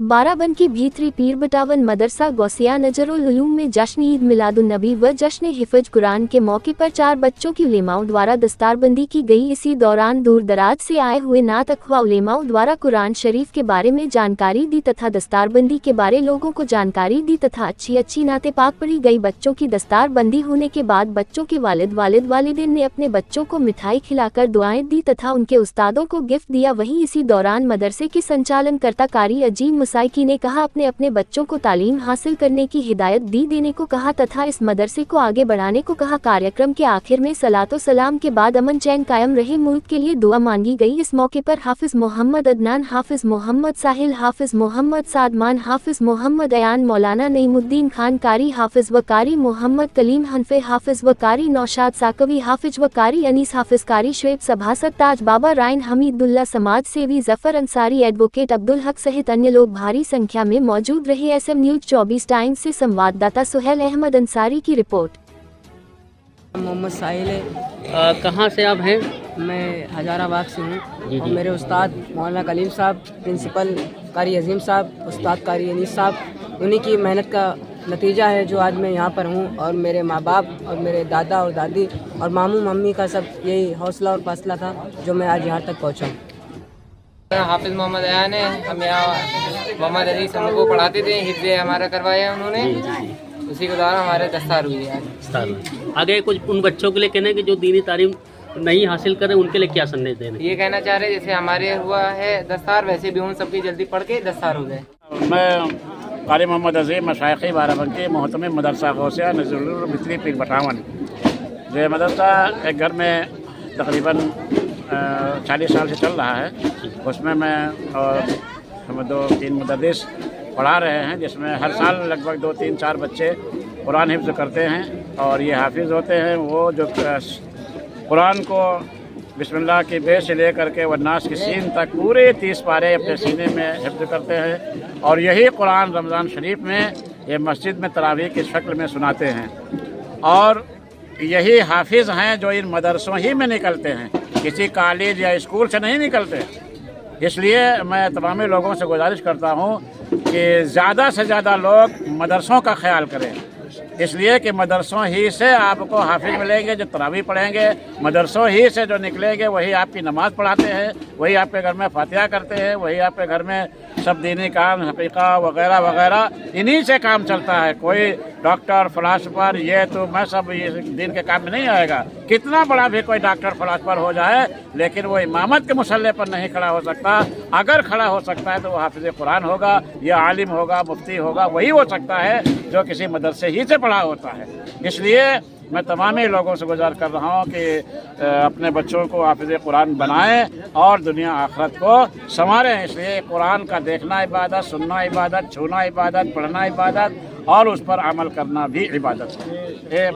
बाराबंकी भीतरी पीर बटावन मदरसा गौसिया नजरुल उलूम में जश्न ईद मिलादुन नबी व जश्न हिफज कुरान के मौके पर 4 बच्चों की उलेमाओं द्वारा दस्तारबंदी की गई। इसी दौरान दूर दराज से आए हुए नात अख्वा उलेमाओं द्वारा कुरान शरीफ के बारे में जानकारी दी तथा दस्तारबंदी के बारे लोगों को जानकारी दी तथा अच्छी नाते पाक पढ़ी गई। बच्चों की दस्तारबंदी होने के बाद बच्चों के वालिदैन ने अपने बच्चों को मिठाई खिलाकर दुआएं दी तथा उनके उस्तादों को गिफ्ट दिया। वहीं इसी दौरान मदरसे के संचालन कर्ता कारी अजीम मुसाइकी ने कहा अपने बच्चों को तालीम हासिल करने की हिदायत देने को कहा तथा इस मदरसे को आगे बढ़ाने को कहा। कार्यक्रम के आखिर में सलातो सलाम के बाद अमन चैन कायम रहे मुल्क के लिए दुआ मांगी गई। इस मौके पर हाफिज मोहम्मद अदनान, हाफिज मोहम्मद साहिल, हाफिज मोहम्मद सादमान, हाफिज मोहम्मद अयान, मौलाना नईमुद्दीन खान कारी, हाफिज व कारी मोहम्मद कलीम हनफे, हाफिज व कारी नौशाद साकवी, हाफिज व कारी अनीस, हाफिज कारी शुएब सभासद ताज बाबा, रायन हमीदुल्ला, समाज सेवी जफर अंसारी, एडवोकेट अब्दुल हक सहित अन्य लोग भारी संख्या में मौजूद रहे। SM न्यूज 24 टाइम्स से संवाददाता सुहेल अहमद अंसारी की रिपोर्ट। मोहम्मद साहिल है। कहाँ से आप हैं? मैं हजाराबाग से हूँ जी। और मेरे उस्ताद मौलाना कलीम साहब, प्रिंसिपल कारी अजीम साहब, उस्ताद कारी अनीस साहब, उन्हीं की मेहनत का नतीजा है जो आज मैं यहाँ पर हूँ। और मेरे माँ बाप और मेरे दादा और दादी और मामू मम्मी का सब यही हौसला और फासला था जो मैं आज यहाँ तक पहुँचा। हाफिज मोहम्मद अयान है। हम यहाँ मोहम्मद अली हमको पढ़ाते थे, हिफ्ज़ हमारा करवाया उन्होंने, उसी के द्वारा हमारे दस्तार हुई है। आगे कुछ उन बच्चों के लिए कहना है कि जो दीनी तालीम नहीं हासिल करें उनके लिए क्या संदेश देना? ये कहना चाह रहे जैसे हमारे हुआ है दस्तार, वैसे भी उन सबकी जल्दी पढ़ के दस्तार हो जाए। मैं कारी मोहम्मद अजीम मशाइख़ बाराबंकी मोहतमिम मदरसा गौसिया नजरुल भीतरी पीर बटावन। ये मदरसा एक घर में तकरीबन 40 साल से चल रहा है। उसमें मैं और हम 2-3 मुदर्रिस पढ़ा रहे हैं, जिसमें हर साल लगभग 2-3-4 बच्चे कुरान हिफ्ज़ करते हैं और ये हाफिज़ होते हैं। वो जो कुरान को बिस्मिल्लाह की बे से लेकर के वन्नास की सीन तक पूरे 30 पारे अपने सीने में हिफ्ज़ करते हैं और यही कुरान रमज़ान शरीफ में ये मस्जिद में तरावीह की शक्ल में सुनाते हैं। और यही हाफिज़ हैं जो इन मदरसों ही में निकलते हैं, किसी कॉलेज या स्कूल से नहीं निकलते। इसलिए मैं तमाम लोगों से गुजारिश करता हूँ कि ज़्यादा से ज़्यादा लोग मदरसों का ख्याल करें, इसलिए कि मदरसों ही से आपको हाफिज मिलेंगे जो तरावी पढ़ेंगे, मदरसों ही से जो निकलेंगे वही आपकी नमाज़ पढ़ाते हैं, वही आपके घर में फातिहा करते हैं, वही आपके घर में सब दीनी काम हकीका वगैरह वगैरह इन्हीं से काम चलता है। कोई डॉक्टर फिलासफर ये तो मैं सब ये दीन के काम में नहीं आएगा। कितना बड़ा भी कोई डॉक्टर फिलासफर हो जाए लेकिन वो इमामत के मुसल्ले पर नहीं खड़ा हो सकता। अगर खड़ा हो सकता है तो वो हाफिज़ कुरान होगा या आलिम होगा, मुफ्ती होगा, वही हो सकता है जो किसी मदरसे ही से पढ़ा होता है। इसलिए मैं तमाम लोगों से गुजारिश कर रहा हूँ कि अपने बच्चों को हाफिज़ कुरान बनाएं और दुनिया आखिरत को संवारें। इसलिए कुरान का देखना इबादत, सुनना इबादत, छूना इबादत, पढ़ना इबादत और उस पर अमल करना भी इबादत है।